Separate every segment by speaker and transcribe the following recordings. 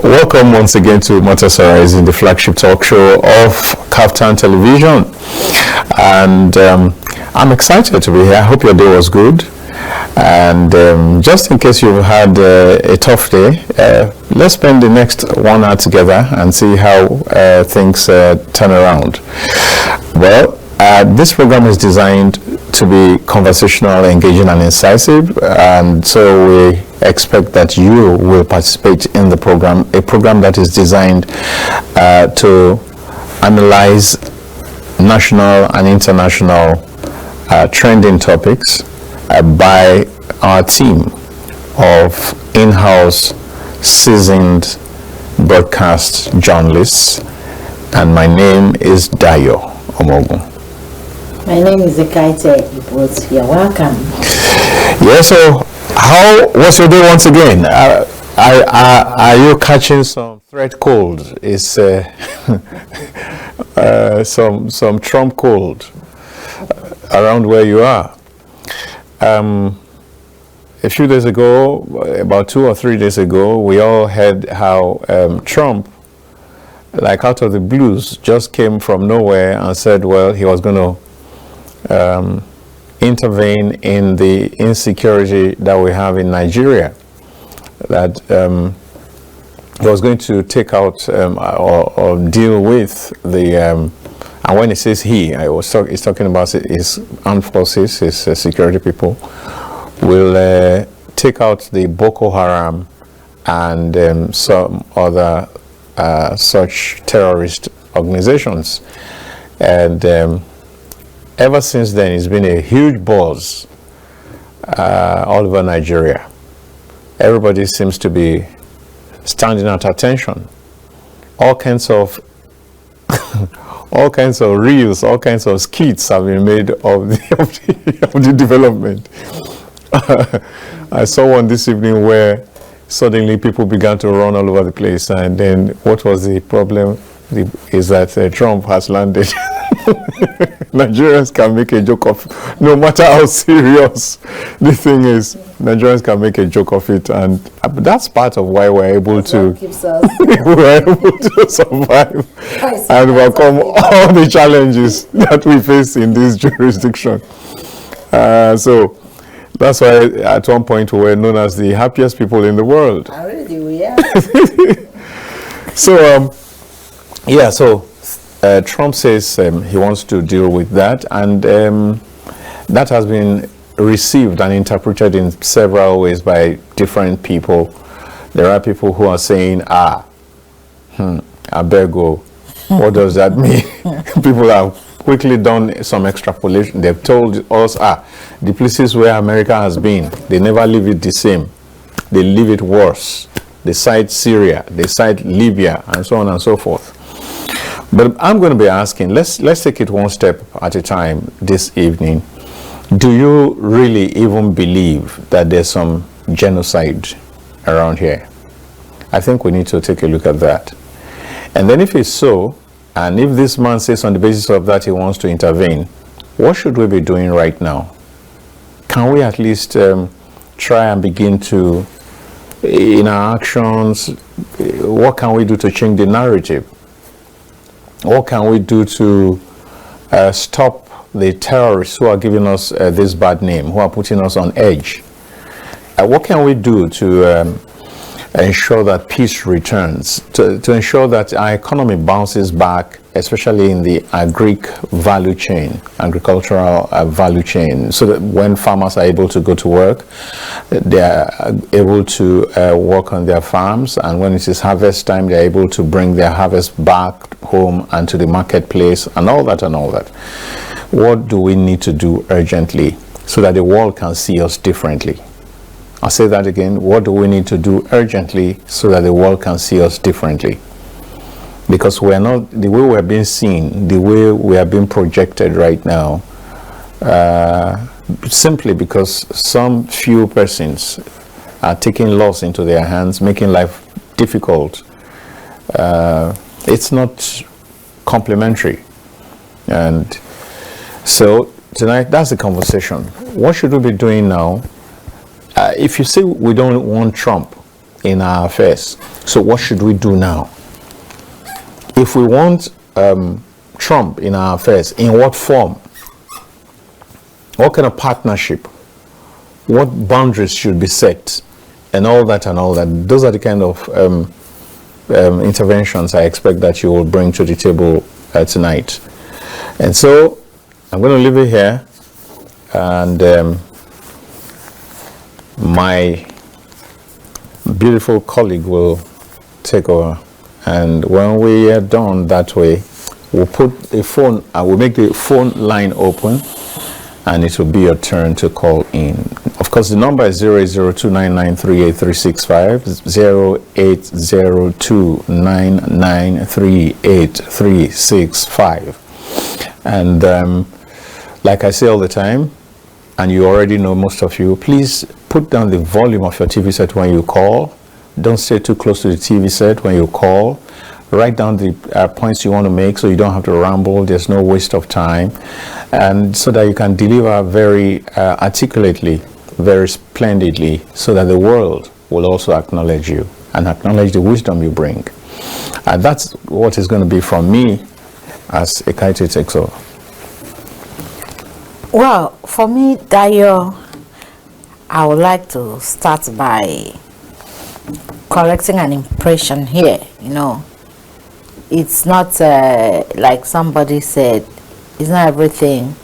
Speaker 1: Welcome once again to Matters Arising, the flagship talk show of Kaftan Television. And I'm excited to be here. I hope your day was good. And just in case you've had a tough day, let's spend the next 1 hour together and see how things turn around. Well, this program is designed to be conversational, engaging, and incisive, and so we expect that you will participate in the program, a program that is designed to analyze national and international trending topics by our team of in-house seasoned broadcast journalists, and my name is Dayo Omogun.
Speaker 2: My name is Ekaite Ibot. You're welcome.
Speaker 1: Yeah, so how was your day once again? Are you catching some threat cold? Is some Trump cold around where you are? A few days ago, about 2 or 3 days ago, we all heard how Trump, like out of the blues, just came from nowhere and said, well, he was going to intervene in the insecurity that we have in Nigeria, that he was going to take out or deal with the and when he says he, he's talking about his armed forces, his security people, will take out the Boko Haram and some other such terrorist organizations. And ever since then, it's been a huge buzz all over Nigeria. Everybody seems to be standing at attention. All kinds of reels, all kinds of skits have been made of the development. I saw one this evening where suddenly people began to run all over the place, and then what was the problem? Is that Trump has landed. Nigerians can make a joke of, no matter how serious the thing is, Nigerians can make a joke of it, and that's part of why we're able to survive and overcome all the challenges that we face in this jurisdiction. So that's why at one point we were known as the happiest people in the world.
Speaker 2: Already we are.
Speaker 1: So so Trump says he wants to deal with that, and that has been received and interpreted in several ways by different people. There are people who are saying, abego, what does that mean? People have quickly done some extrapolation. They've told us, the places where America has been, they never leave it the same. They leave it worse. They cite Syria, they cite Libya, and so on and so forth. But I'm going to be asking, let's take it one step at a time this evening. Do you really even believe that there's some genocide around here? I think we need to take a look at that. And then if it's so, and if this man says on the basis of that he wants to intervene, what should we be doing right now? Can we at least try and begin to, in our actions, what can we do to change the narrative? What can we do to stop the terrorists who are giving us this bad name, who are putting us on edge? What can we do to ensure that peace returns, to ensure that our economy bounces back, especially in the agricultural value chain, so that when farmers are able to go to work, they are able to work on their farms, and when it is harvest time, they are able to bring their harvest back home and to the marketplace, and all that and all that. What do we need to do urgently so that the world can see us differently? I'll say that again. What do we need to do urgently so that the world can see us differently? Because we're not, the way we're being seen, the way we are being projected right now, simply because some few persons are taking laws into their hands, making life difficult. It's not complimentary. And so tonight, that's the conversation. What should we be doing now? If you say we don't want Trump, in our affairs. So what should we do now? If we want Trump in our affairs, in what form? What kind of partnership? What boundaries should be set? And all that and all that. Those are the kind of interventions I expect that you will bring to the table tonight. And so I'm going to leave it here, and my beautiful colleague will take over. And when we are done that way, we'll put a phone, we'll make the phone line open, and it will be your turn to call in. Of course, the number is 08029938365, 08029938365. And like I say all the time, and you already know, most of you, please put down the volume of your TV set when you call. Don't stay too close to the TV set when you call. Write down the points you want to make so you don't have to ramble. There's no waste of time. And so that you can deliver very articulately, very splendidly, so that the world will also acknowledge you and acknowledge the wisdom you bring. And that's what is going to be from me as Ekaite takes over.
Speaker 2: Well, for me, Dayo, I would like to start by correcting an impression here. You know, it's not like somebody said, it's not everything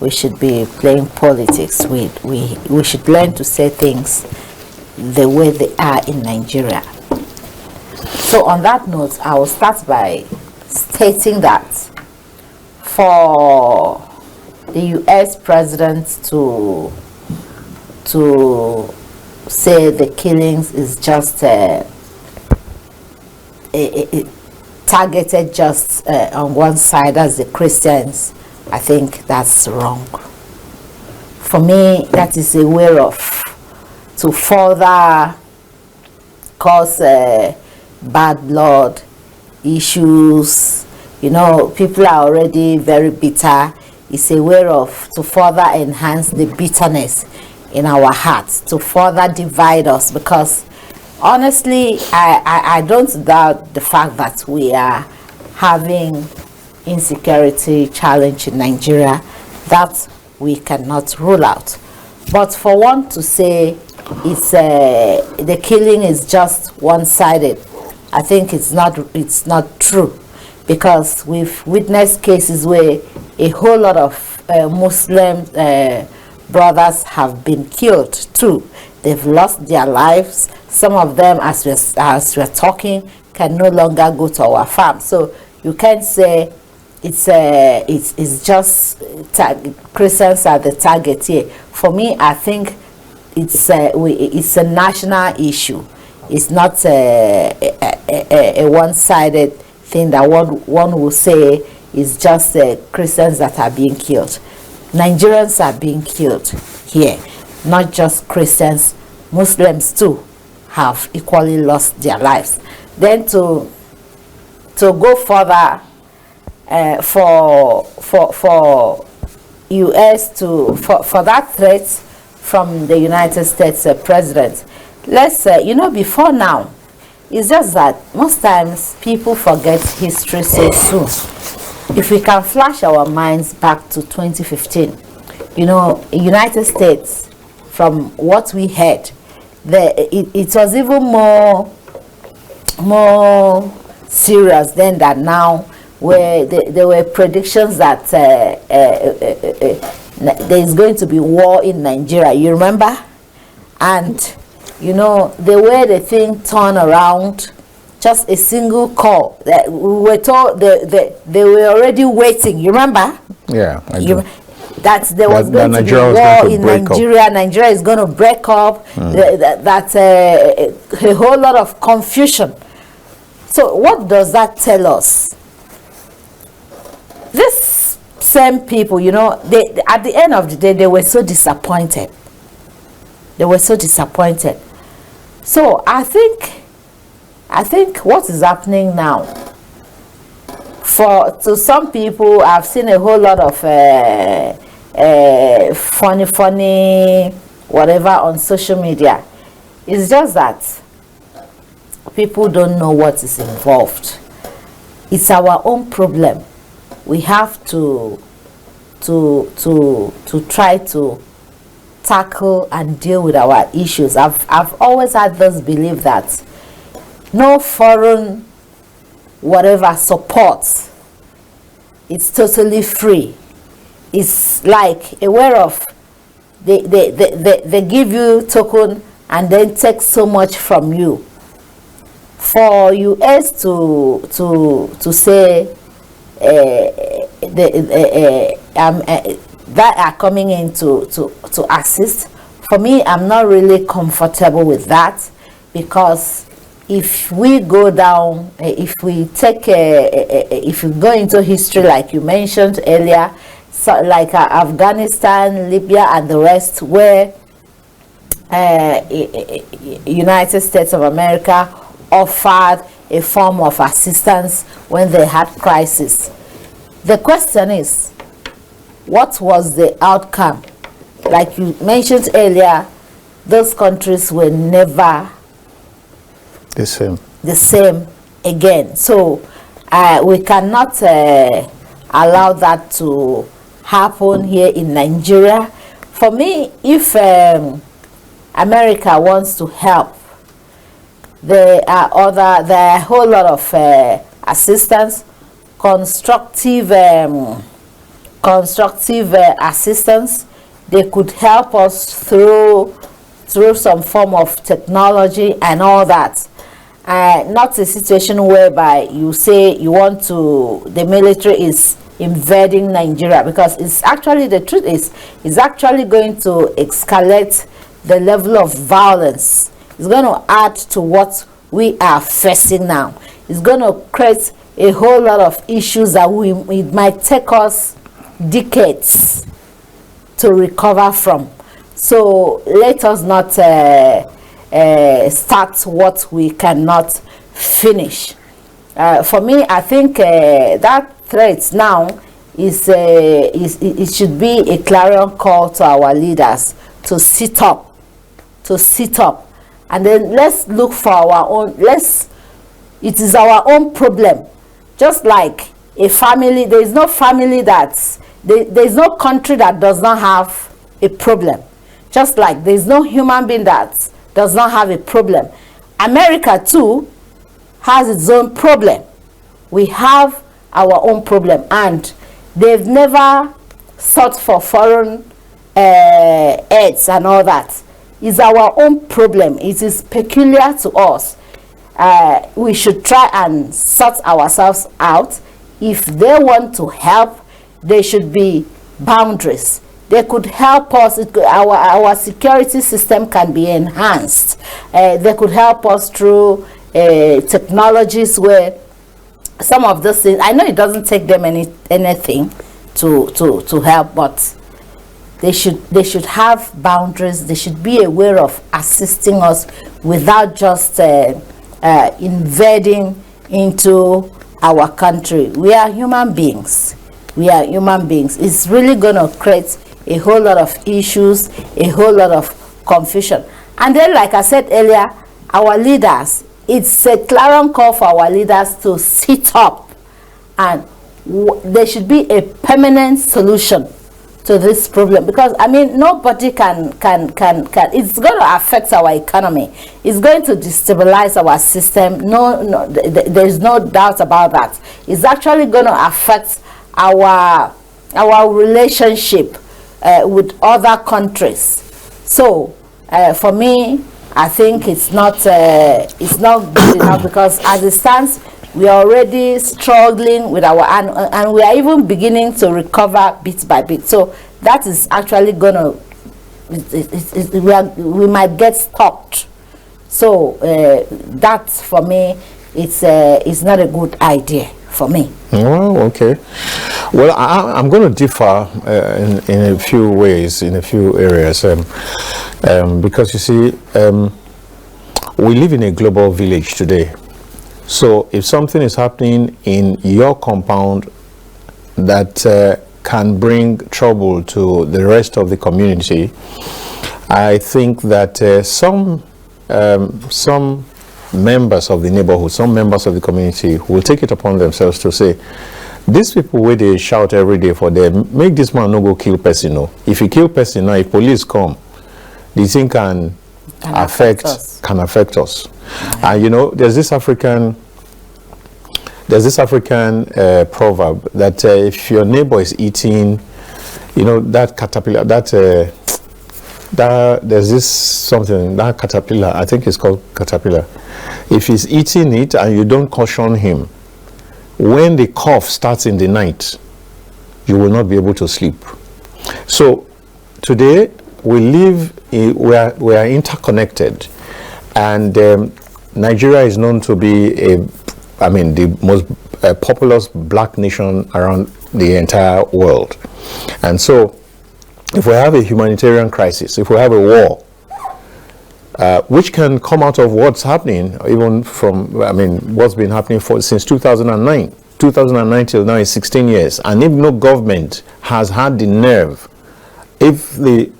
Speaker 2: we should be playing politics with. We should learn to say things the way they are in Nigeria. So on that note, I will start by stating that for the US president to say the killings is just targeted just on one side as the Christians, I think that's wrong. For me, that is a way to further cause bad blood issues. You know, people are already very bitter. It's a way to further enhance the bitterness in our hearts, to further divide us, because honestly, I don't doubt the fact that we are having insecurity challenge in Nigeria that we cannot rule out. But for one to say it's the killing is just one-sided, I think it's not true, because we've witnessed cases where a whole lot of Muslim brothers have been killed too. They've lost their lives. Some of them, as we're talking, can no longer go to our farm. So you can't say it's just Christians are the target here. For me, I think it's a national issue. It's not a one-sided thing that one will say is just Christians that are being killed. Nigerians are being killed here, not just Christians. Muslims too have equally lost their lives. Then to go further, for US for that threat from the United States president, let's you know, before now, it's just that most times people forget history so soon. If we can flash our minds back to 2015, you know, United States, from what we heard, it was even more serious then than now, where there were predictions that there is going to be war in Nigeria. You remember? And you know, the way the thing turned around, just a single call. We were told they were already waiting. You remember?
Speaker 1: Yeah, I do.
Speaker 2: That there was going to be war in Nigeria. Nigeria is going to break up. That's a whole lot of confusion. So what does that tell us? This same people, you know, they at the end of the day, they were so disappointed. They were so disappointed. So I think what is happening now, to some people, I've seen a whole lot of funny whatever on social media. It's just that people don't know what is involved. It's our own problem. We have to try to tackle and deal with our issues. I've always had this belief that no foreign whatever support, it's totally free. It's like a way of they give you token and then take so much from you. For US to say that are coming in to assist, for me, I'm not really comfortable with that, because if we go down, if we take if we go into history like you mentioned earlier, so like Afghanistan, Libya, and the rest, where United States of America offered a form of assistance when they had crisis. The question is, what was the outcome? Like you mentioned earlier, those countries were never
Speaker 1: the same
Speaker 2: again. So we cannot allow that to happen here in Nigeria. For me, if America wants to help, there are a whole lot of assistance, constructive assistance. They could help us through some form of technology and all that. Not a situation whereby you say you want to, the military is invading Nigeria, because it's actually, the truth is, it's actually going to escalate the level of violence. It's going to add to what we are facing now. It's going to create a whole lot of issues that it might take us decades to recover from. So let us not start what we cannot finish. For me, I think that threat now is it should be a clarion call to our leaders to sit up, and then let's look for our own. It is our own problem. Just like a family, there is no family there is no country that does not have a problem. Just like there is no human being that does not have a problem. America too has its own problem. We have our own problem, and they've never sought for foreign aids and all that. It's our own problem. It is peculiar to us. We should try and sort ourselves out. If they want to help, there should be boundaries. They could help us. Our security system can be enhanced. They could help us through technologies where some of those things, I know it doesn't take them anything to help, but they should have boundaries. They should be aware of assisting us without just invading into our country. We are human beings. It's really going to create a whole lot of issues, a whole lot of confusion. And then, like I said earlier, our leaders, it's a clarion call for our leaders to sit up, and there should be a permanent solution to this problem, because I mean, nobody can it's going to affect our economy. It's going to destabilize our system. There's no doubt about that. It's actually going to affect our relationship with other countries. So for me, I think it's not good enough, because as it stands, we are already struggling with our and we are even beginning to recover bit by bit. So that is actually gonna we might get stopped. So that, for me, it's not a good idea for me.
Speaker 1: Oh, okay. Well, I'm going to differ in a few ways, in a few areas, because you see, we live in a global village today. So if something is happening in your compound that can bring trouble to the rest of the community, I think that some members of the neighborhood, some members of the community will take it upon themselves to say, these people where they shout every day for them, make this man no go kill person. No. If you kill person now, if police come, the thing can affect us. And you know, there's this African proverb that if your neighbor is eating, you know, that caterpillar, that there's this something, that caterpillar, I think it's called caterpillar. If he's eating it and you don't caution him, when the cough starts in the night, you will not be able to sleep. So today we live we are interconnected, and Nigeria is known to be the most populous black nation around the entire world. And so if we have a humanitarian crisis, if we have a war, which can come out of what's happening, even from, what's been happening since 2009. 2009 till now is 16 years. And if no government has had the nerve, if the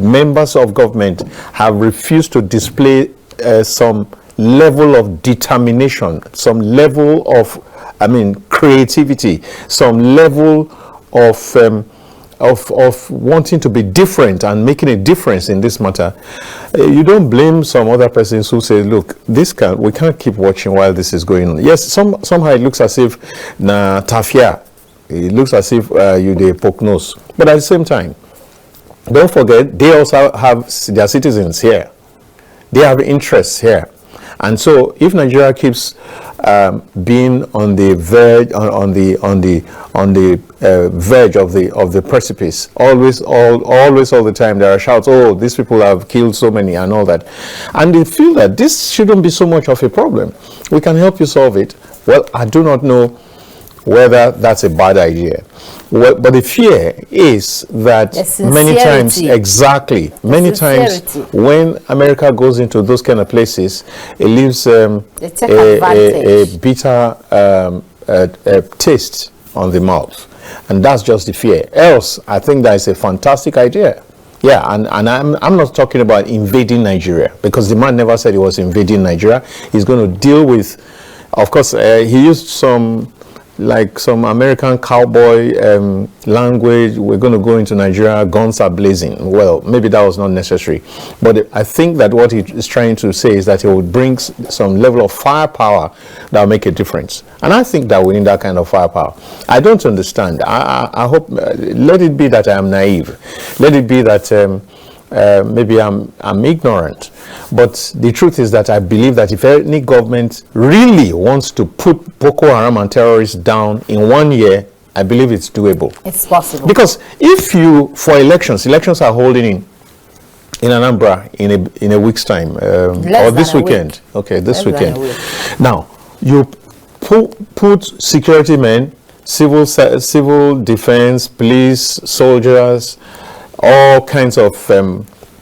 Speaker 1: members of government have refused to display some level of determination, some level of, creativity, some level of wanting to be different and making a difference in this matter, you don't blame some other persons who say, look, we can't keep watching while this is going on. Yes, somehow it looks as if tafia, it looks as if you dey poke nose, but at the same time, don't forget they also have their citizens here, they have interests here. And so if Nigeria keeps being on the verge, on the verge of the precipice, always all the time there are shouts, oh, these people have killed so many and all that, and they feel that this shouldn't be so much of a problem, we can help you solve it. Well, I do not know whether that's a bad idea. Well, but the fear is that many times, many times when America goes into those kind of places, it leaves a bitter taste on the mouth. And that's just the fear. Else, I think that is a fantastic idea. Yeah, and I'm not talking about invading Nigeria, because the man never said he was invading Nigeria. He's going to deal with, of course, he used some American cowboy language. We're going to go into Nigeria, guns are blazing. Well, maybe that was not necessary. But I think that what he is trying to say is that he would bring some level of firepower that will make a difference. And I think that we need that kind of firepower. I don't understand. I hope, let it be that I am naive. Let it be that maybe I'm ignorant. But the truth is that I believe that if any government really wants to put Boko Haram and terrorists down in 1 year, I believe it's doable.
Speaker 2: It's possible.
Speaker 1: Because if you, for elections are holding in Anambra in a week's time, or this weekend. Okay, this weekend. Now, you put security men, civil defense, police, soldiers, all kinds of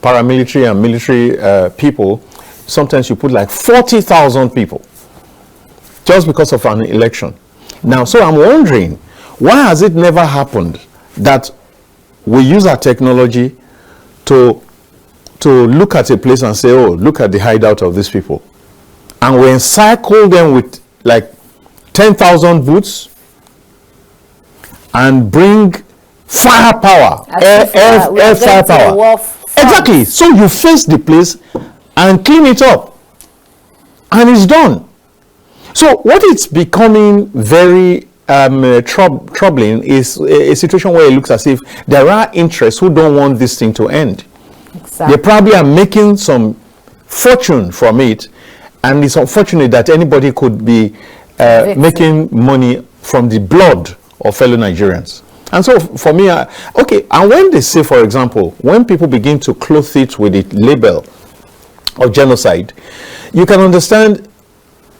Speaker 1: paramilitary and military people. Sometimes you put like 40,000 people just because of an election. Now, so I'm wondering, why has it never happened that we use our technology to look at a place and say, oh, look at the hideout of these people, and we encircle them with like 10,000 boots and bring firepower, air firepower. Exactly. So you face the place and clean it up, and it's done. So what it's becoming very troubling is a situation where it looks as if there are interests who don't want this thing to end. Exactly. They probably are making some fortune from it, and it's unfortunate that anybody could be making money from the blood of fellow Nigerians. And so for me, okay, and when they say, for example, when people begin to clothe it with the label of genocide, you can understand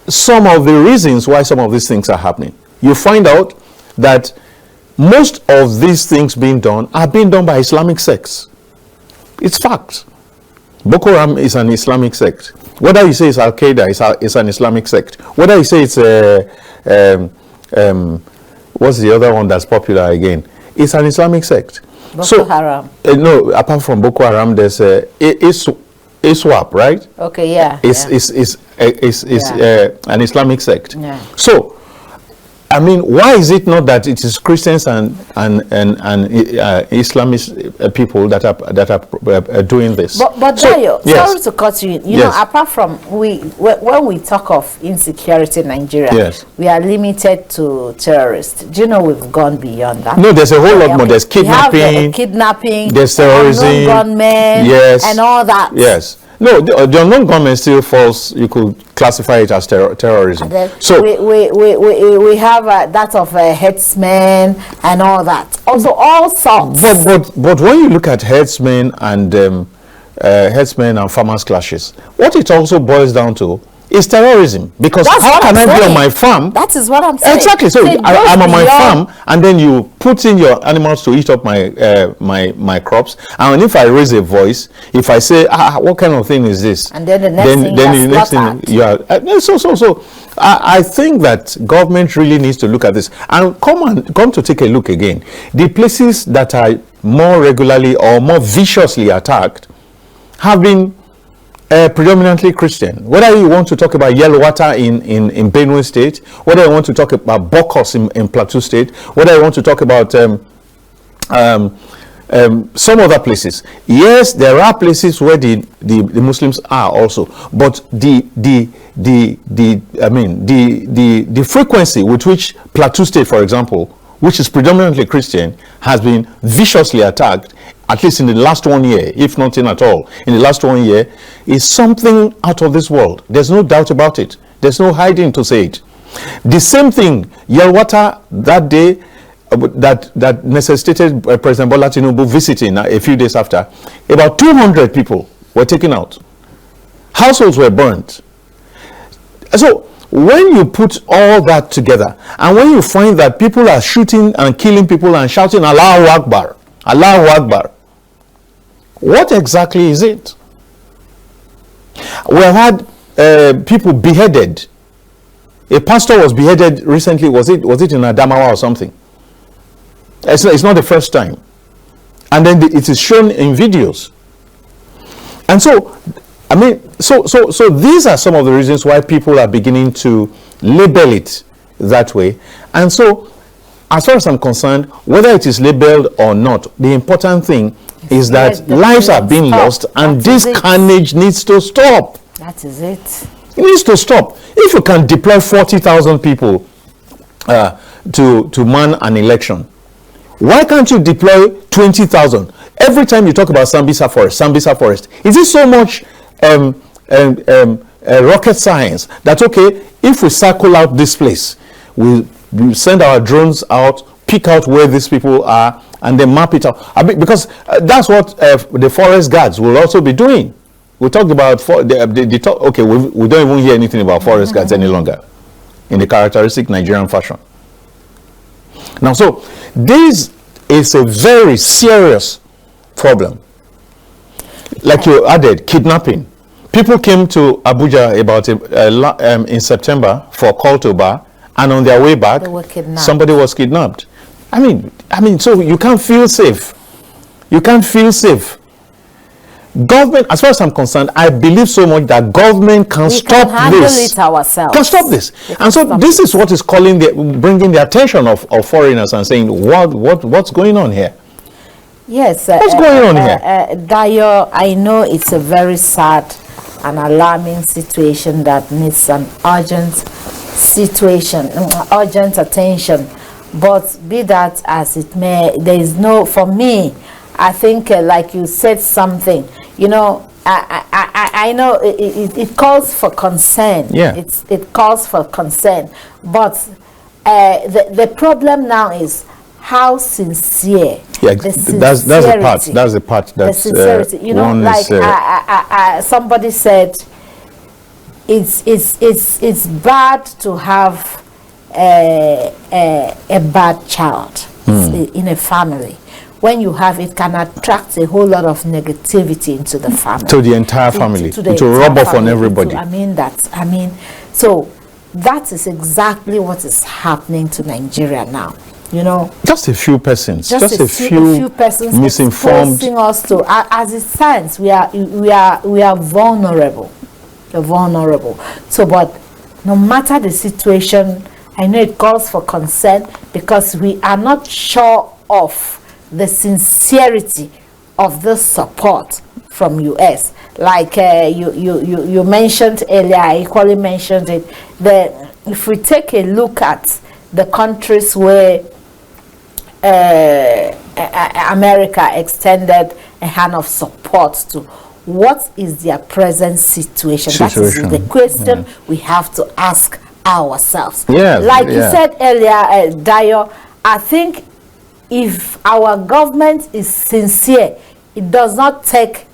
Speaker 1: some of the reasons why some of these things are happening. You find out that most of these things being done are being done by Islamic sects. It's fact. Boko Haram is an Islamic sect. Whether you say it's Al-Qaeda, it's an Islamic sect. Whether you say it's what's the other one that's popular again? It's an Islamic sect.
Speaker 2: Boko Haram.
Speaker 1: No, apart from Boko Haram, there's ISWAP, right?
Speaker 2: Okay, yeah.
Speaker 1: Is an Islamic sect.
Speaker 2: Yeah.
Speaker 1: So, I mean, why is it not that it is Christians and Islamist people that are doing this?
Speaker 2: But
Speaker 1: so,
Speaker 2: Dayo,
Speaker 1: yes.
Speaker 2: sorry to cut you. You
Speaker 1: Yes.
Speaker 2: know, apart from when we talk of insecurity in Nigeria,
Speaker 1: Yes.
Speaker 2: we are limited to terrorists. Do you know we've gone beyond that?
Speaker 1: No, there's a whole lot more. There's
Speaker 2: We have
Speaker 1: kidnapping.
Speaker 2: kidnapping.
Speaker 1: There's terrorism.
Speaker 2: Unknown gunmen.
Speaker 1: Yes.
Speaker 2: And all that.
Speaker 1: Yes. No, the unknown gunmen still falls. You could classify it as terrorism.
Speaker 2: And then
Speaker 1: So
Speaker 2: we have that of headsmen and all that. Also, all sorts.
Speaker 1: But when you look at headsmen and farmers clashes, what it also boils down to is terrorism. Because
Speaker 2: That's
Speaker 1: how
Speaker 2: what
Speaker 1: can
Speaker 2: I'm
Speaker 1: I be on
Speaker 2: saying.
Speaker 1: my farm?
Speaker 2: That is what I'm saying.
Speaker 1: Exactly. So
Speaker 2: it
Speaker 1: I'm
Speaker 2: goes
Speaker 1: on my
Speaker 2: beyond-
Speaker 1: farm, and then you put in your animals to eat up my crops. And if I raise a voice, if I say, what kind of thing is this?
Speaker 2: And then the next thing
Speaker 1: you are. So I think that government really needs to look at this and come to take a look again. The places that are more regularly or more viciously attacked have been predominantly Christian. Whether you want to talk about Yelwata in Benue State, whether you want to talk about Bokos in Plateau State, whether you want to talk about some other places. Yes, there are places where the Muslims are also, but the frequency with which Plateau State, for example, which is predominantly Christian, has been viciously attacked, at least in the last 1 year, if not in at all, in the last 1 year, is something out of this world. There's no doubt about it. There's no hiding to say it. The same thing, Yelwata that day, that necessitated President Bola Tinubu visiting a few days after, about 200 people were taken out. Households were burnt. So, when you put all that together, and when you find that people are shooting and killing people and shouting Allahu Akbar, Allahu Akbar, what exactly is it? We have had people beheaded. A pastor was beheaded recently. Was it in Adamawa or something? It's not the first time. And then it is shown in videos. And so, I mean, so these are some of the reasons why people are beginning to label it that way. And so, as far as I'm concerned, whether it is labeled or not, the important thing is that lives are being lost, and this carnage needs to stop.
Speaker 2: That is it.
Speaker 1: It needs to stop. If you can deploy 40,000 people to man an election, why can't you deploy 20,000? Every time you talk about Sambisa Forest, is it so much rocket science that, okay, if we circle out this place, we send our drones out, pick out where these people are, and then map it out? Because that's what the forest guards will also be doing. We talked about okay, we don't even hear anything about forest guards any longer in the characteristic Nigerian fashion. Now, so this is a very serious problem. Like you added, kidnapping. People came to Abuja about in September for call to bar, and on their way back, somebody was kidnapped. I mean, so you can't feel safe. You can't feel safe. Government, as far as I'm concerned, I believe so much that government can stop this.
Speaker 2: It ourselves.
Speaker 1: Can stop this. And so this is what is bringing the attention of foreigners and saying, what's going on here?
Speaker 2: Yes.
Speaker 1: What's going on here?
Speaker 2: Dayo, I know it's a very sad and alarming situation that needs an urgent attention. But be that as it may, there is no, for me, I think like you said something, you know, I know it calls for concern.
Speaker 1: Yeah.
Speaker 2: It calls for concern. But the problem now is how sincere.
Speaker 1: Yeah, that's the part. That's the part. That's
Speaker 2: the sincerity. You know, like somebody said, it's bad to have a bad child in a family. When you have it, can attract a whole lot of negativity into the family.
Speaker 1: To the entire family. To rub off on everybody.
Speaker 2: So that is exactly what is happening to Nigeria now. you know,
Speaker 1: just a few persons,
Speaker 2: just a few persons
Speaker 1: misinformed,
Speaker 2: exposing us to, as it stands, we are vulnerable. We're vulnerable. So, but no matter the situation, I know it calls for concern because we are not sure of the sincerity of this support from US. Like you mentioned earlier, I equally mentioned it. If we take a look at the countries where America extended a hand of support to, what is their present situation? That is the question we have to ask ourselves. Like you said earlier, Dayo, I think if our government is sincere, it does not take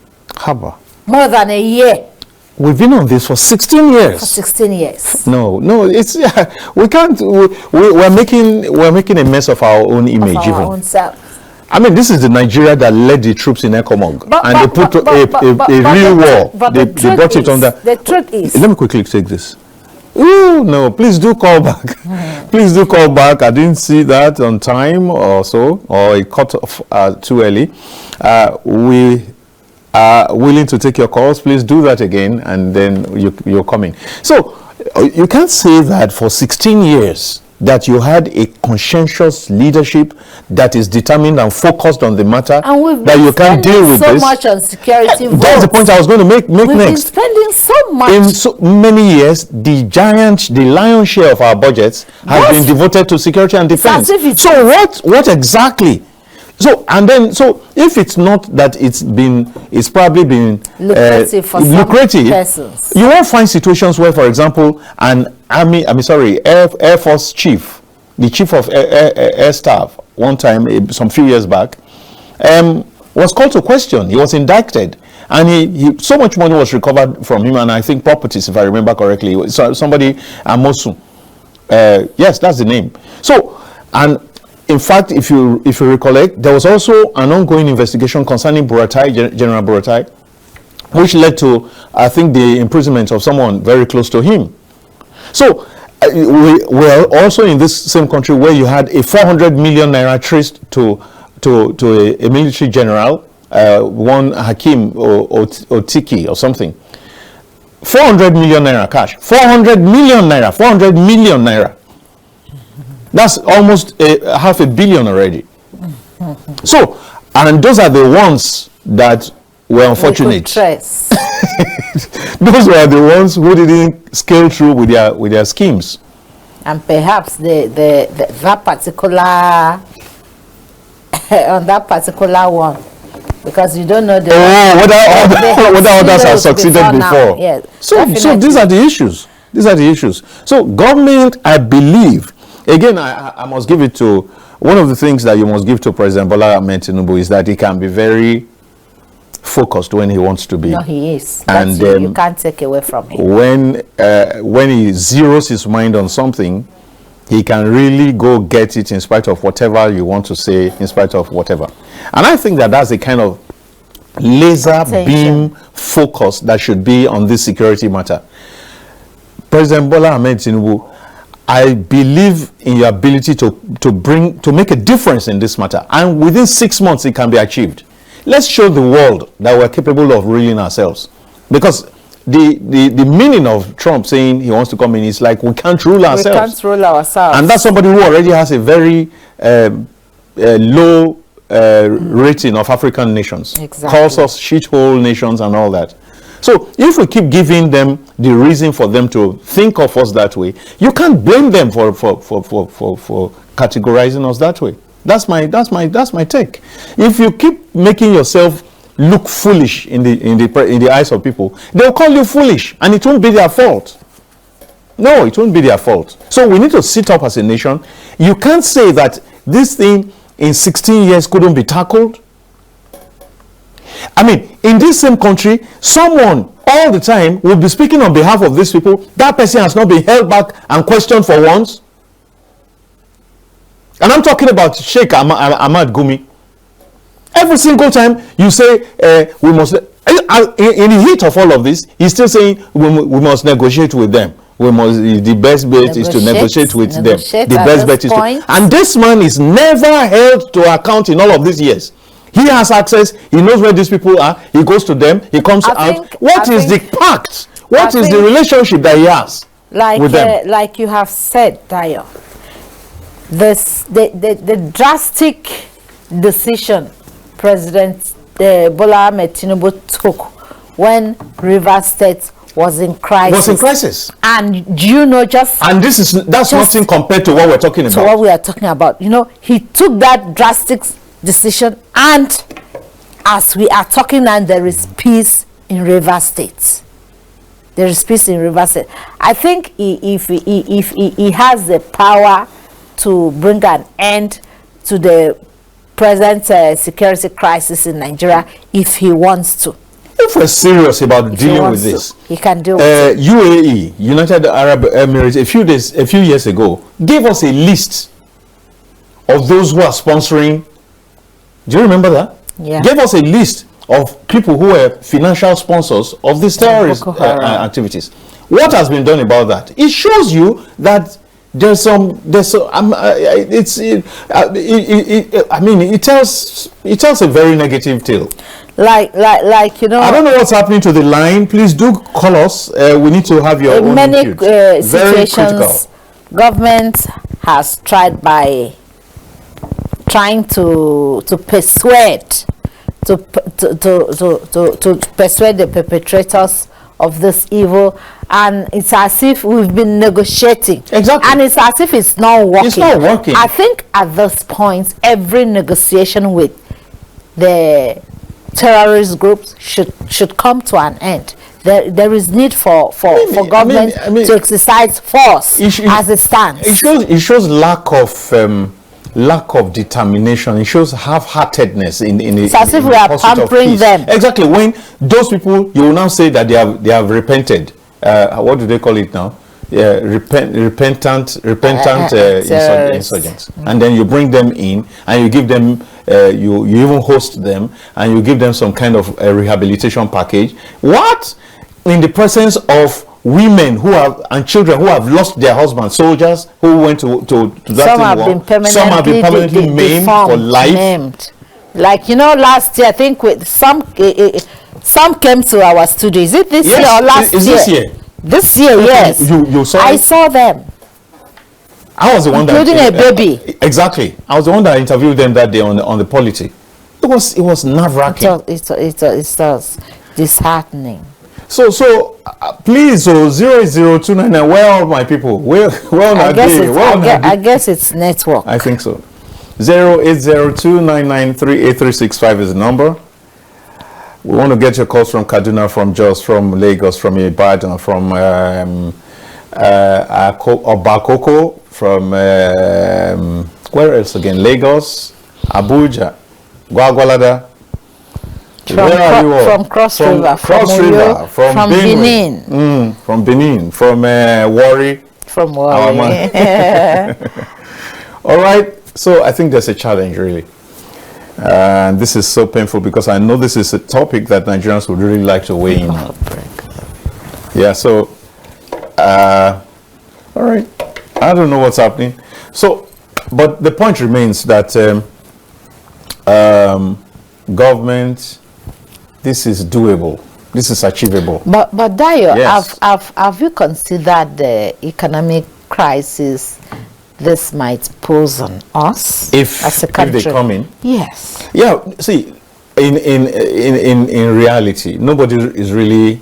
Speaker 2: more than a year.
Speaker 1: We've been on this for 16 years.
Speaker 2: For 16 years.
Speaker 1: No, it's we can't. We're making a mess of our own image.
Speaker 2: Of our own self.
Speaker 1: I mean, this is the Nigeria that led the troops in Ekomog, and they put a real war. They brought it under.
Speaker 2: The truth is.
Speaker 1: Let me quickly take this. Ooh, no, please do call back. Please do call back. I didn't see that on time or so, or it cut off too early. We are willing to take your calls. Please do that again, and then you're coming. So you can't say that for 16 years that you had a conscientious leadership that is determined and focused on the matter,
Speaker 2: and
Speaker 1: that you can deal with
Speaker 2: so
Speaker 1: this.
Speaker 2: much on security.
Speaker 1: That's the point I was going to make
Speaker 2: We've
Speaker 1: next.
Speaker 2: been spending so much.
Speaker 1: In so many years, the lion's share of our budgets has been devoted to security and defense. So what exactly? So if it's not that it's probably been
Speaker 2: lucrative for some persons.
Speaker 1: You won't find situations where, for example, Air Force chief, the chief of air staff, one time some few years back, was called to question. He was indicted, and he so much money was recovered from him, and I think properties, if I remember correctly. So somebody Amosu, yes, that's the name. So, and in fact, if you recollect, there was also an ongoing investigation concerning Buratai, General Buratai, which led to, I think, the imprisonment of someone very close to him. So we're also in this same country where you had a 400 million naira traced to a military general, one Hakim Otiki or something. 400 million naira cash. 400 million naira. That's almost $500 million already. So, and those are the ones that were unfortunate. Those were the ones who didn't scale through with their schemes.
Speaker 2: And perhaps that particular one, because you don't know
Speaker 1: whether others have succeeded before.
Speaker 2: Yes,
Speaker 1: so these are the issues. So government, I believe. Again, I must give it to, one of the things that you must give to President Bola Ahmed Tinubu is that he can be very focused when he wants to be.
Speaker 2: No, he is.
Speaker 1: And
Speaker 2: you can't take away from him.
Speaker 1: When he zeroes his mind on something, he can really go get it in spite of whatever you want to say, in spite of whatever. And I think that that's the kind of laser beam focus that should be on this security matter. President Bola Ahmed Tinubu, I believe in your ability to make a difference in this matter, and within 6 months it can be achieved. Let's show the world that we're capable of ruling ourselves, because the meaning of Trump saying he wants to come in is like we can't rule ourselves.
Speaker 2: We can't rule ourselves.
Speaker 1: And that's somebody who already has a very low rating of African nations.
Speaker 2: Exactly.
Speaker 1: Calls us shithole nations and all that. So if we keep giving them the reason for them to think of us that way, you can't blame them for categorizing us that way. That's my take. If you keep making yourself look foolish in the eyes of people, they'll call you foolish, and it won't be their fault. No, it won't be their fault. So we need to sit up as a nation. You can't say that this thing in 16 years couldn't be tackled. I mean, in this same country, someone all the time will be speaking on behalf of these people. That person has not been held back and questioned for once. And I'm talking about Sheikh Ahmad Gumi. Every single time you say we must, in the heat of all of this, he's still saying we must negotiate with them. the best bet is to negotiate with them. The best bet is
Speaker 2: point.
Speaker 1: And this man is never held to account in all of these years. He has access. He knows where these people are. He goes to them. He comes out. What is the pact? What is the relationship that he has with them?
Speaker 2: Like you have said, Dayo, the drastic decision President Bola Ahmed Tinubu took when Rivers State was in crisis. And do you know
Speaker 1: that's nothing compared to what we're talking about.
Speaker 2: To what we are talking about. You know, he took that drastic decision, and as we are talking now, there is peace in Rivers State. There is peace in Rivers State. I think if he has the power to bring an end to the present security crisis in Nigeria, if he wants to.
Speaker 1: If we're serious about dealing with this,
Speaker 2: he can deal with it.
Speaker 1: UAE, United Arab Emirates, a few years ago, gave us a list of those who are sponsoring. Do you remember that?
Speaker 2: Yeah.
Speaker 1: Gave us a list of people who were financial sponsors of these terrorist activities. What has been done about that? It shows you that it tells a very negative tale.
Speaker 2: Like you know,
Speaker 1: I don't know what's happening to the line. Please do call us. We need to have your own
Speaker 2: input. In many situations, government has tried by trying to persuade to persuade the perpetrators of this evil, and it's as if we've been negotiating.
Speaker 1: Exactly.
Speaker 2: And it's as if it's not working.
Speaker 1: It's not working.
Speaker 2: I think at this point, every negotiation with the terrorist groups should come to an end. There is need for government to exercise force as it stands.
Speaker 1: It shows lack of determination. It shows half-heartedness in
Speaker 2: it's as if we are pampering them.
Speaker 1: Exactly. When those people, you will now say that they have repented. What do they call it now? Yeah, repentant insurgents. And then you bring them in, and you give them, you even host them, and you give them some kind of rehabilitation package. What? In the presence of women and children who have lost their husbands, soldiers who went to that
Speaker 2: some have been permanently
Speaker 1: maimed for life.
Speaker 2: Named. Like, you know, last year I think with some came to our studio. Is it this year or last year?
Speaker 1: This year?
Speaker 2: This year, yes.
Speaker 1: You saw
Speaker 2: I
Speaker 1: it?
Speaker 2: saw them.
Speaker 1: I was the one
Speaker 2: including a baby.
Speaker 1: Exactly. I was the one that interviewed them that day on the polity. It was nerve-wracking.
Speaker 2: It's disheartening.
Speaker 1: So please, 00299, where are my people?
Speaker 2: I guess it's network.
Speaker 1: I think so. 08029938365 is the number. We want to get your calls from Kaduna, from Jos, from Lagos, from Ibadan, from Obakoko, from where else again? Lagos, Abuja, Gwagwalada.
Speaker 2: From Cross River, from Benin.
Speaker 1: From Benin, from Warri.
Speaker 2: From Warri.
Speaker 1: All right. So I think there's a challenge, really. And this is so painful because I know this is a topic that Nigerians would really like to weigh in on. Yeah, so, all right. I don't know what's happening. So, but the point remains that government, this is doable. This is achievable.
Speaker 2: But Dayo,
Speaker 1: yes.
Speaker 2: have you considered the economic crisis this might pose on us as a country?
Speaker 1: If they come in?
Speaker 2: Yes.
Speaker 1: Yeah, see, in reality, nobody is really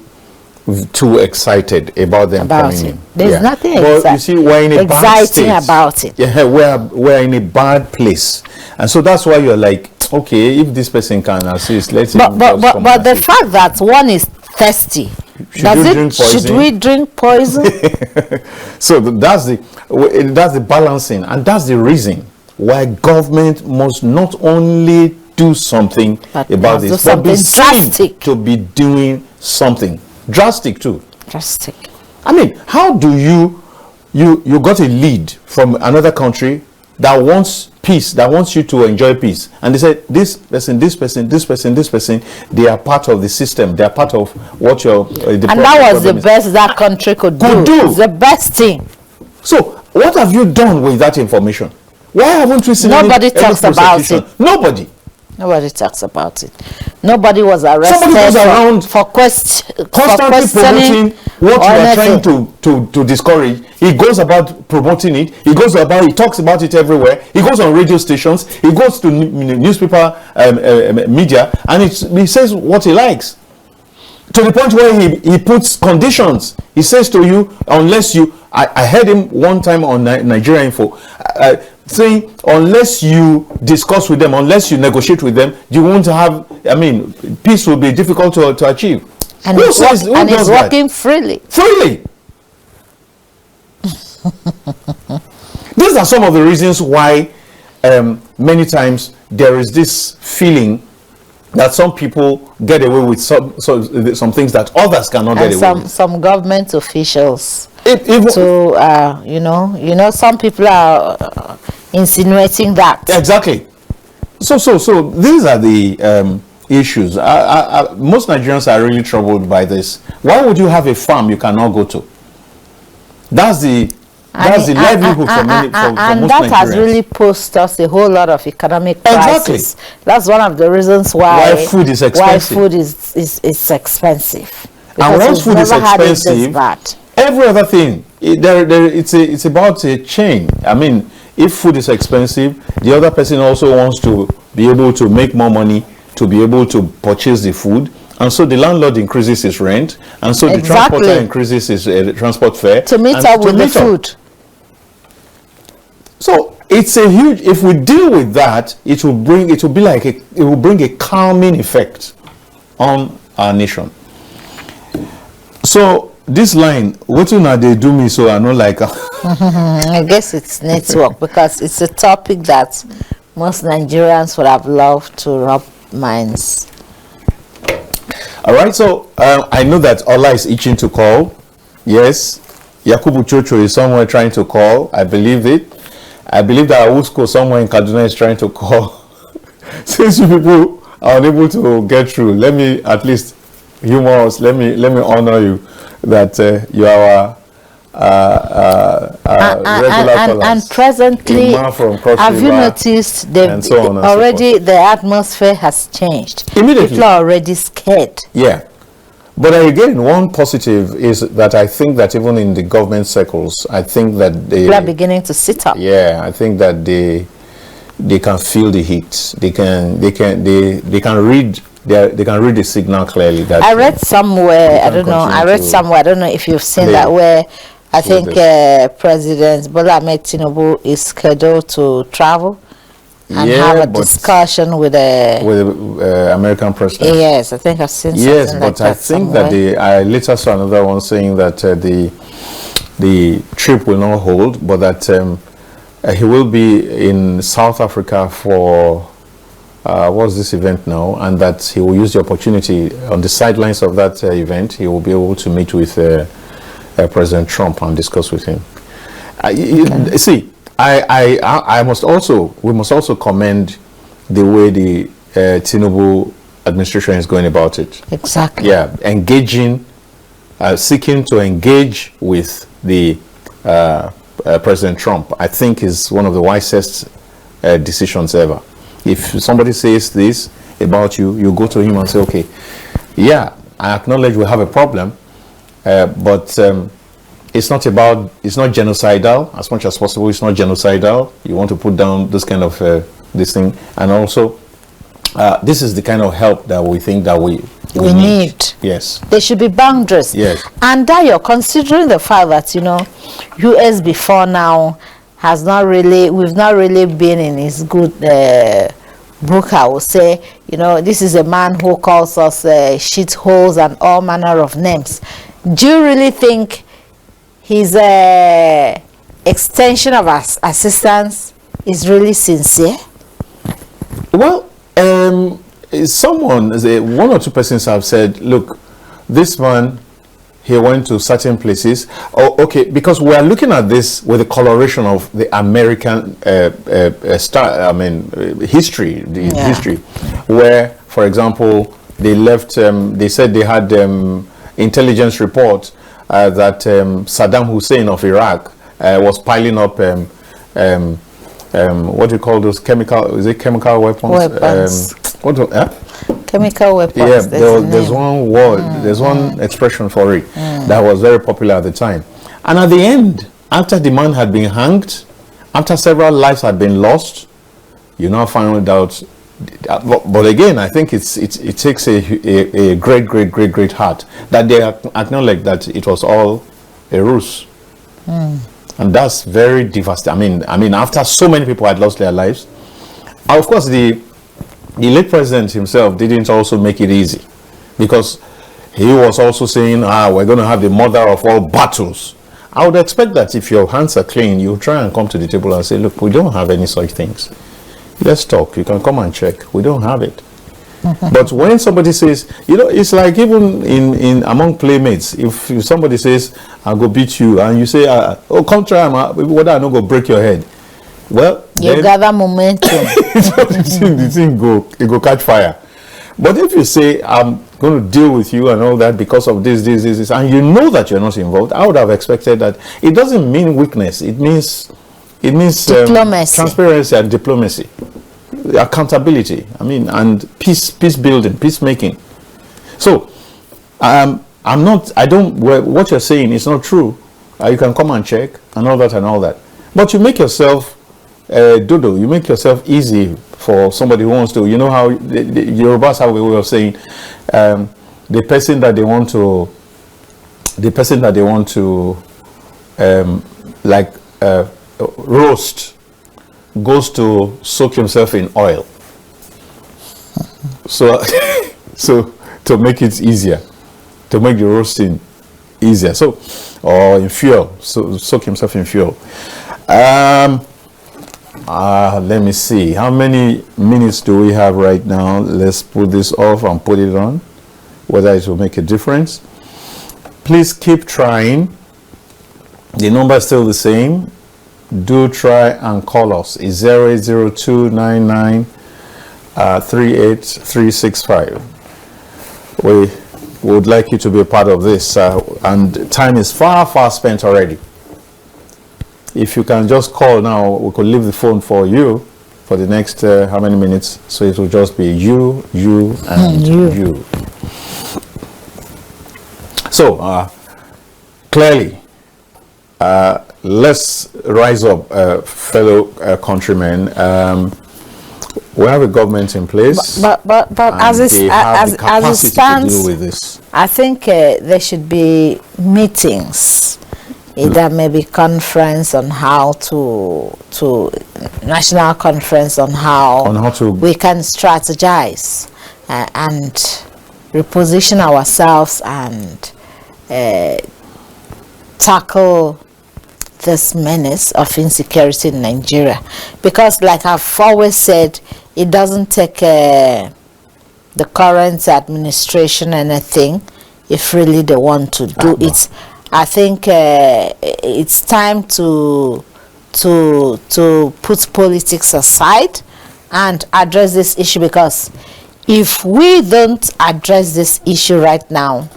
Speaker 1: too excited about them coming in.
Speaker 2: There's nothing
Speaker 1: you see, we're in a bad state.
Speaker 2: About it.
Speaker 1: Yeah, we're in a bad place. And so that's why you're like, okay, if this person can assist, let's see.
Speaker 2: But the fact that one is thirsty, should we drink poison?
Speaker 1: So that's the balancing, and that's the reason why government must not only do something about this, but be seen to be doing something drastic too.
Speaker 2: Drastic.
Speaker 1: I mean, how do you got a lead from another country that wants peace, that wants you to enjoy peace. And they said, this person, this person, this person, this person, they are part of the system. They are part of what your...
Speaker 2: and that was the best that country could do. It's the best thing.
Speaker 1: So, what have you done with that information? Why haven't we seen
Speaker 2: Nobody talks about it.
Speaker 1: Nobody
Speaker 2: talks about it. Nobody was arrested.
Speaker 1: Somebody goes around
Speaker 2: for
Speaker 1: constantly promoting what you are trying to discourage. He goes about promoting it. He talks about it everywhere. He goes on radio stations. He goes to newspaper media, and he says what he likes. To the point where he puts conditions. He says to you, unless you... I heard him one time on Nigeria Info saying, unless you discuss with them, unless you negotiate with them, you won't have... I mean, peace will be difficult to achieve.
Speaker 2: And it's working freely.
Speaker 1: Freely! These are some of the reasons why many times there is this feeling that some people get away with some things that others cannot get away with. Some
Speaker 2: government officials. Some people are insinuating that.
Speaker 1: Exactly. So these are the issues. Most Nigerians are really troubled by this. Why would you have a farm you cannot go to? That's the livelihood for most Nigerians.
Speaker 2: And that has really posed us a whole lot of economic crisis. Exactly. That's one of the reasons why
Speaker 1: food is expensive.
Speaker 2: Why food is expensive.
Speaker 1: And once food is expensive, every other thing, it's about a chain. I mean, if food is expensive, the other person also wants to be able to make more money to be able to purchase the food. And so the landlord increases his rent, and so the transporter increases his transport fare
Speaker 2: to meet up with the food.
Speaker 1: So it's a huge. If we deal with that, it will bring a calming effect on our nation. So this line, what they do me so I know like.
Speaker 2: I guess it's network, because it's a topic that most Nigerians would have loved to rub minds.
Speaker 1: All right, so I know that Ola is itching to call. Yes, Yakubu Chocho is somewhere trying to call. I believe it. I believe that Awusko somewhere in Kaduna is trying to call. Since you people are unable to get through, let me at least humor us. Let me honor you that you are regular callers.
Speaker 2: And presently, have you noticed the atmosphere has changed?
Speaker 1: Immediately.
Speaker 2: People are already scared.
Speaker 1: Yeah. But again, one positive is that I think that even in the government circles, I think that people
Speaker 2: are beginning to sit up.
Speaker 1: Yeah, I think that they can feel the heat. They can read the signal clearly. That
Speaker 2: I read somewhere. I don't know if you've seen that, where I think President Bola Ahmed Tinubu is scheduled to travel and have a discussion with the
Speaker 1: American president.
Speaker 2: Yes, I think I've seen something
Speaker 1: like that. Yes, but I think that I later saw another one saying that the trip will not hold, but that he will be in South Africa for what's this event now, and that he will use the opportunity on the sidelines of that event. He will be able to meet with President Trump and discuss with him. See, we must also commend the way the Tinubu administration is going about it.
Speaker 2: Exactly.
Speaker 1: Yeah, seeking to engage with the President Trump, I think is one of the wisest decisions ever. If somebody says this about you, you go to him and say, okay, yeah, I acknowledge we have a problem, but it's not genocidal as much as possible. It's not genocidal. You want to put down this kind of this thing, and also this is the kind of help that we think that we need. Yes,
Speaker 2: there should be boundaries.
Speaker 1: Yes,
Speaker 2: and that you're considering the fact that U.S. before now has we've not really been in his good book. I would say, this is a man who calls us shitholes and all manner of names. Do you really think his extension of assistance is really sincere?
Speaker 1: Well, one or two persons have said, look, this man, he went to certain places. Oh, okay, because we are looking at this with the coloration of the American history, history, where, for example, they left. They said they had intelligence reports that Saddam Hussein of Iraq was piling up. What do you call those chemical? Is it chemical weapons?
Speaker 2: Chemical weapons.
Speaker 1: Yeah, there's one word, there's one expression for it that was very popular at the time. And at the end, after the man had been hanged, after several lives had been lost, you now find out. But again, I think it takes a great heart that they acknowledge that it was all a ruse. And that's very devastating. I mean, after so many people had lost their lives, of course, the late president himself didn't also make it easy, because he was also saying, we're going to have the mother of all battles. I would expect that if your hands are clean, you try and come to the table and say, look, we don't have any such things. Let's talk. You can come and check. We don't have it. But when somebody says, it's like even in among playmates, if somebody says, I'll go beat you, and you say, come try, whether I'm not going to break your head. Well,
Speaker 2: you gather momentum.
Speaker 1: the thing go catch fire. But if you say, I'm going to deal with you and all that because of this, and you know that you're not involved, I would have expected that. It doesn't mean weakness. It means
Speaker 2: diplomacy.
Speaker 1: Transparency and diplomacy, accountability. And peace building, peacemaking. So, what you're saying is not true. You can come and check and all that. But you make yourself you make yourself easy for somebody who wants to. You know how the Yorubas have a way of saying, the person that they want to roast goes to soak himself in oil. So to make it easier, to make the roasting easier. Or in fuel, so soak himself in fuel. Let me see. How many minutes do we have right now? Let's put this off and put it on, whether it will make a difference. Please keep trying. The number is still the same. Do try and call us. It's 080299 We would like you to be a part of this, and time is far spent already. If you can just call now, we could leave the phone for you for the next how many minutes? So it will just be you, and you. So clearly, let's rise up, fellow countrymen. We have a government in place,
Speaker 2: but as it stands,
Speaker 1: to deal with this.
Speaker 2: I think there should be meetings. Either maybe conference on how to national conference on how to we can strategize and reposition ourselves and tackle this menace of insecurity in Nigeria, because like I've always said, it doesn't take the current administration anything if really they want to do it. I think it's time to put politics aside and address this issue, because if we don't address this issue right now,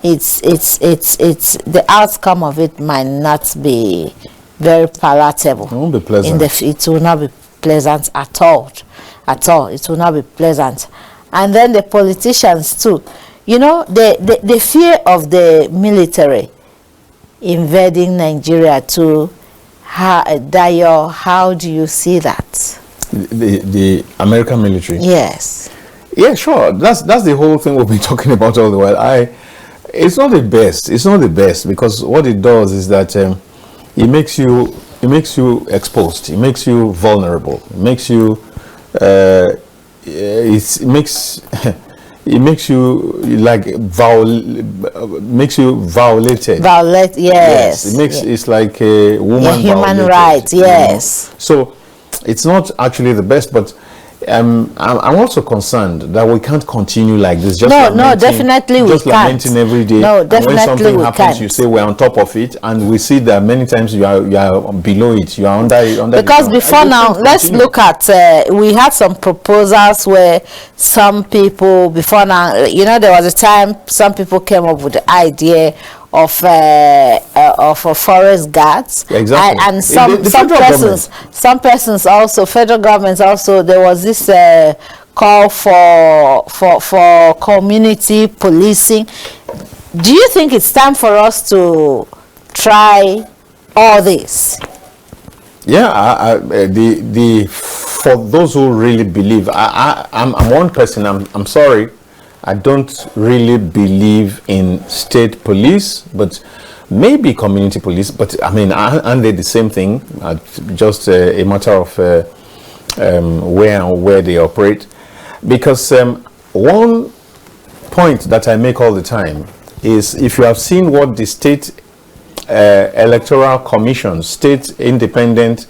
Speaker 2: it's the outcome of it might not be very palatable.
Speaker 1: It won't be pleasant.
Speaker 2: It will not be pleasant at all. It will not be pleasant. And then the politicians too. The fear of the military invading Nigeria too. Dayo, how do you see that?
Speaker 1: The American military?
Speaker 2: Yes.
Speaker 1: Yeah, sure. That's the whole thing we've been talking about all the while. It's not the best. It's not the best, because what it does is that it makes you exposed. It makes you vulnerable. It makes you it makes you violated. Yes. It makes it's like a woman.
Speaker 2: Human rights. Yes.
Speaker 1: So it's not actually the best, but I'm also concerned that we can't continue like this. Just
Speaker 2: definitely we can't.
Speaker 1: Just lamenting every day.
Speaker 2: No,
Speaker 1: and
Speaker 2: definitely
Speaker 1: when something
Speaker 2: we
Speaker 1: happens,
Speaker 2: can't.
Speaker 1: you say we're on top of it, and we see that many times you are below it. You are under.
Speaker 2: Because before now, let's look at. We had some proposals where some people before now. There was a time some people came up with the idea of forest guards,
Speaker 1: exactly,
Speaker 2: and some persons also, federal governments also, there was this call for community policing. Do you think it's time for us to try all this?
Speaker 1: Yeah, for those who really believe, I'm one person. I'm sorry, I don't really believe in state police, but maybe community police. But I mean, aren't they the same thing? Just a matter of where they operate. Because one point that I make all the time is, if you have seen what the state electoral commissions, state independent,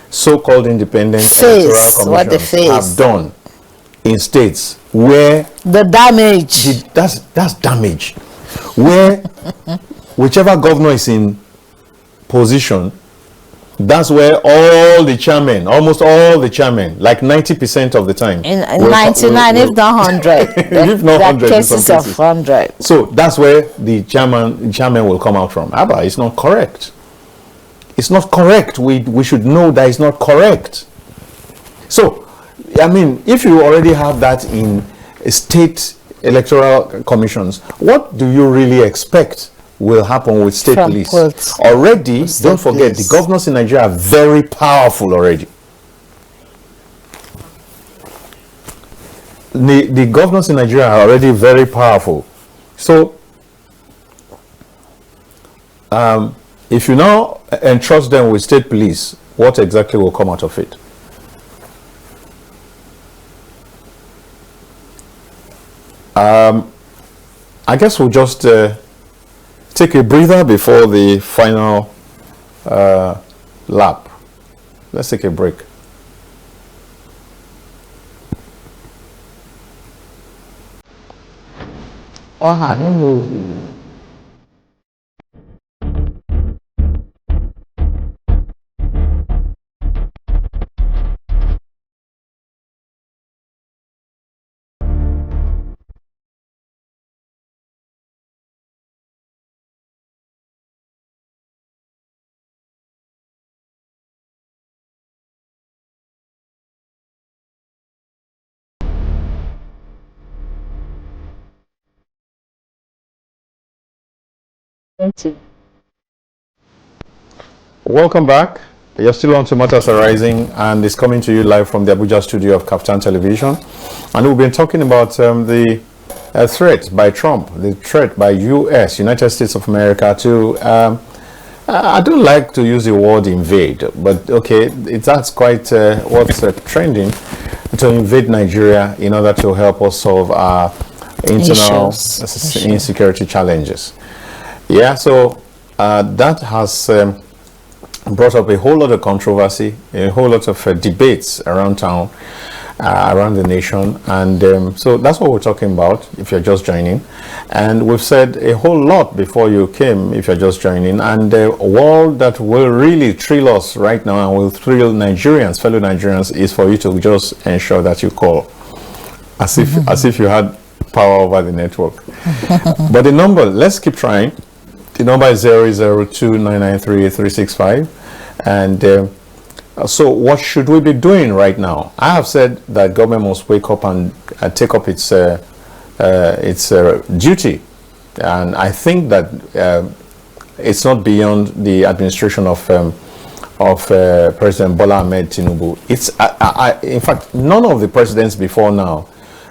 Speaker 1: so-called independent electoral commissions have done in states where
Speaker 2: the damage,
Speaker 1: that's damage, where whichever governor is in position, that's where all the chairmen, almost all the chairmen, like 90% of the time,
Speaker 2: in 99 if not 100,
Speaker 1: if not 100
Speaker 2: cases
Speaker 1: in some
Speaker 2: of 100.
Speaker 1: So that's where the chairman will come out from. Abba, it's not correct. It's not correct. We should know that it's not correct. So, I mean, if you already have that in state electoral commissions, what do you really expect will happen with state police? Already, don't forget, the governors in Nigeria are very powerful already. The governors in Nigeria are already very powerful. So, if you now entrust them with state police, what exactly will come out of it? I guess we'll just take a breather before the final lap. Let's take a break. Welcome back. You're still on to Matters Arising, and it's coming to you live from the Abuja studio of Kaftan Television. And we've been talking about the threat by Trump, the threat by US, United States of America, to, I don't like to use the word invade, but okay, that's quite what's trending, to invade Nigeria in order to help us solve our internal insecurity challenges. Yeah, so that has brought up a whole lot of controversy, a whole lot of debates around town, around the nation, and so that's what we're talking about if you're just joining. And we've said a whole lot before you came, if you're just joining, and the world that will really thrill us right now and will thrill Nigerians, fellow Nigerians, is for you to just ensure that you call as if you had power over the network. But the number, let's keep trying. The number is 002993835, and so what should we be doing right now? I have said that government must wake up and take up its duty, and I think that it's not beyond the administration of President Bola Ahmed Tinubu. It's in fact, none of the presidents before now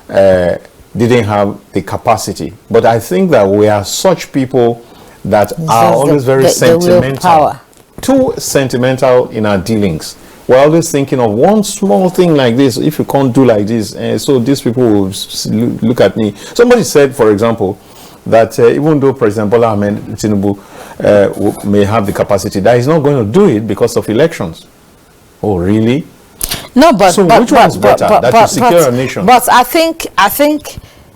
Speaker 1: didn't have the capacity, but I think that we are such people that are always very sentimental, too sentimental in our dealings. We're always thinking of one small thing like this. If you can't do like this, so these people will look at me. Somebody said, for example, that even though President Bola Ahmed Tinubu may have the capacity, that he's not going to do it because of elections. Oh, really?
Speaker 2: No, but
Speaker 1: So which one's better? That you secure a nation.
Speaker 2: But I think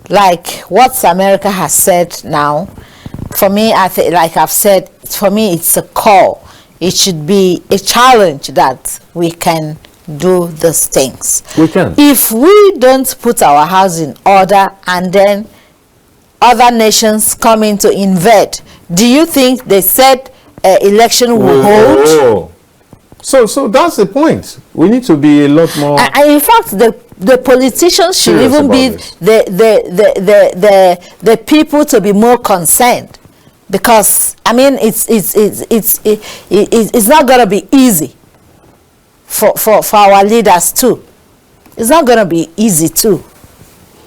Speaker 2: like what America has said now, for me, I think, like I've said, for me it's a call. It should be a challenge that we can do these things.
Speaker 1: We can.
Speaker 2: If we don't put our house in order and then other nations come in to invade, do you think they said election will hold?
Speaker 1: Oh. So that's the point. We need to be a lot more.
Speaker 2: And in fact, the politicians should
Speaker 1: Serious
Speaker 2: even
Speaker 1: about
Speaker 2: be
Speaker 1: this.
Speaker 2: the people to be more concerned, because I mean it's not going to be easy for our leaders too. It's not going to be easy too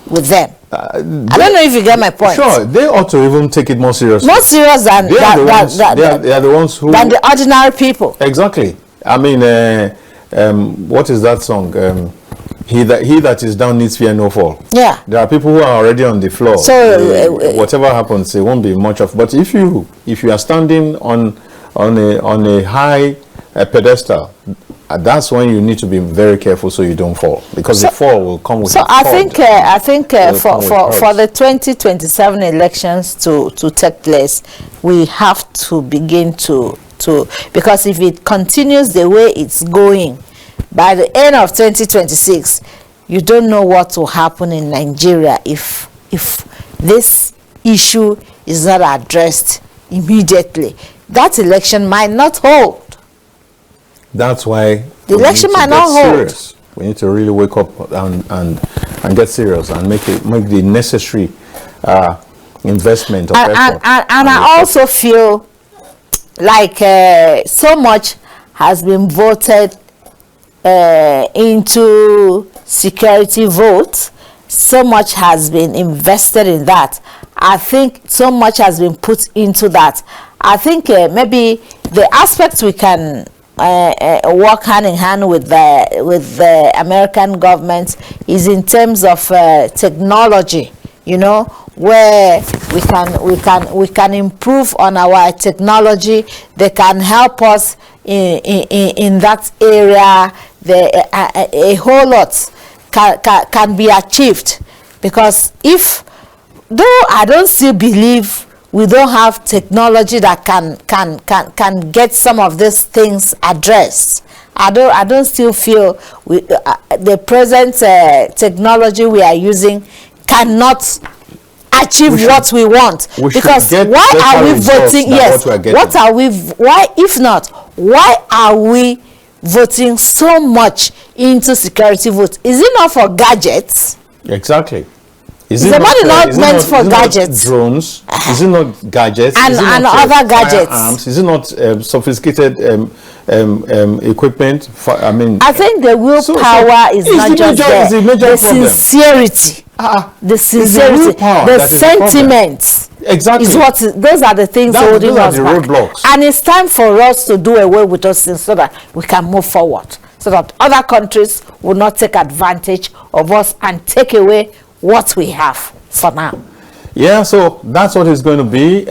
Speaker 2: with them. I don't know if you get my point.
Speaker 1: Sure, they ought to even take it more seriously.
Speaker 2: More serious than
Speaker 1: They are the ones who.
Speaker 2: than the ordinary people.
Speaker 1: Exactly. I mean, what is that song? He that is down needs fear no fall.
Speaker 2: Yeah.
Speaker 1: There are people who are already on the floor.
Speaker 2: So
Speaker 1: whatever happens, it won't be much of. But if you are standing on a high pedestal, that's when you need to be very careful so you don't fall, because the fall will come with.
Speaker 2: So I think for the 2027 elections to take place, we have to begin to because if it continues the way it's going, by the end of 2026, you don't know what will happen in Nigeria if this issue is not addressed immediately. That election might not hold.
Speaker 1: That's why
Speaker 2: the election might not hold.
Speaker 1: We need to really wake up and get serious and make the necessary investment of effort.
Speaker 2: And I also feel like so much has been voted into security votes. So much has been invested in that. I think so much has been put into that. I think maybe the aspect we can work hand in hand with the American government is in terms of technology, you know, where we can improve on our technology. They can help us in that area. A whole lot can be achieved, because though I don't still believe we don't have technology that can get some of these things addressed. I don't still feel the present technology we are using cannot achieve what we want, because why are we voting? Yes, what are we? Why, if not, why are we voting so much into security votes? Is it not for gadgets?
Speaker 1: Exactly.
Speaker 2: Is the money not meant for gadgets?
Speaker 1: Drones? Is it not gadgets?
Speaker 2: And other gadgets?
Speaker 1: Firearms? Is it not sophisticated equipment?
Speaker 2: I think the willpower is not just there. The sincerity, the sentiments.
Speaker 1: Exactly.
Speaker 2: Those are the things holding us back.
Speaker 1: Roadblocks.
Speaker 2: And it's time for us to do away with those things so that we can move forward, so that other countries will not take advantage of us and take away what we have for now.
Speaker 1: Yeah, so that's what it's going to be.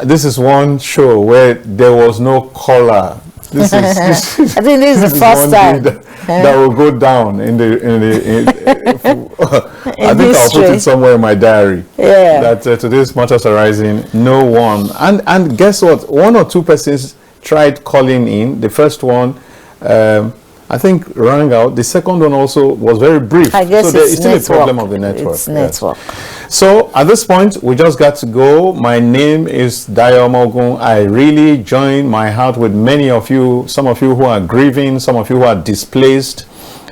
Speaker 1: This is one show where there was no caller. I
Speaker 2: think this is the first time
Speaker 1: that will go down in the I think I'll put it somewhere in my diary.
Speaker 2: Yeah.
Speaker 1: That today's matters arising, no one, and guess what? One or two persons tried calling in. The first one, I think, rang out. The second one also was very brief.
Speaker 2: I guess
Speaker 1: so there is still
Speaker 2: network.
Speaker 1: a problem of the network.
Speaker 2: It's network.
Speaker 1: Yes. So at this point, we just got to go. My name is Dayo Mogun. I really join my heart with many of you, some of you who are grieving, some of you who are displaced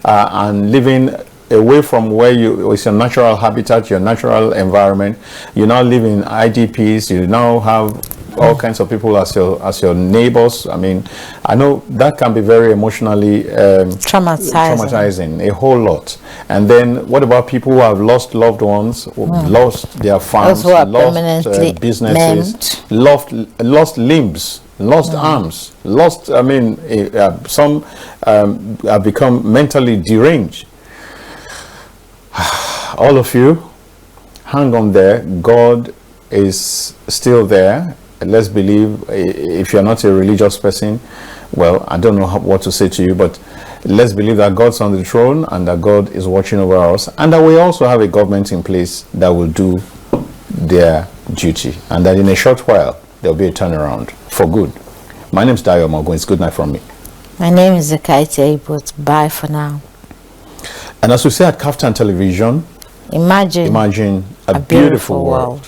Speaker 1: and living away from where it's your natural habitat, your natural environment. You now live in IDPs. You now have all kinds of people as your neighbors. I mean, I know that can be very emotionally traumatizing, a whole lot. And then what about people who have lost loved ones, lost their farms, lost businesses, lost limbs, lost arms, lost, some have become mentally deranged. All of you, hang on there. God is still there. Let's believe. If you're not a religious person, well, I don't know what to say to you, but let's believe that God's on the throne and that God is watching over us, and that we also have a government in place that will do their duty, and that in a short while there'll be a turnaround for good. My name is Dayo Mogun. It's good night from me.
Speaker 2: My name is Zakaite Ibut. Bye for now.
Speaker 1: And as we say at Kaftan Television,
Speaker 2: imagine
Speaker 1: a beautiful world.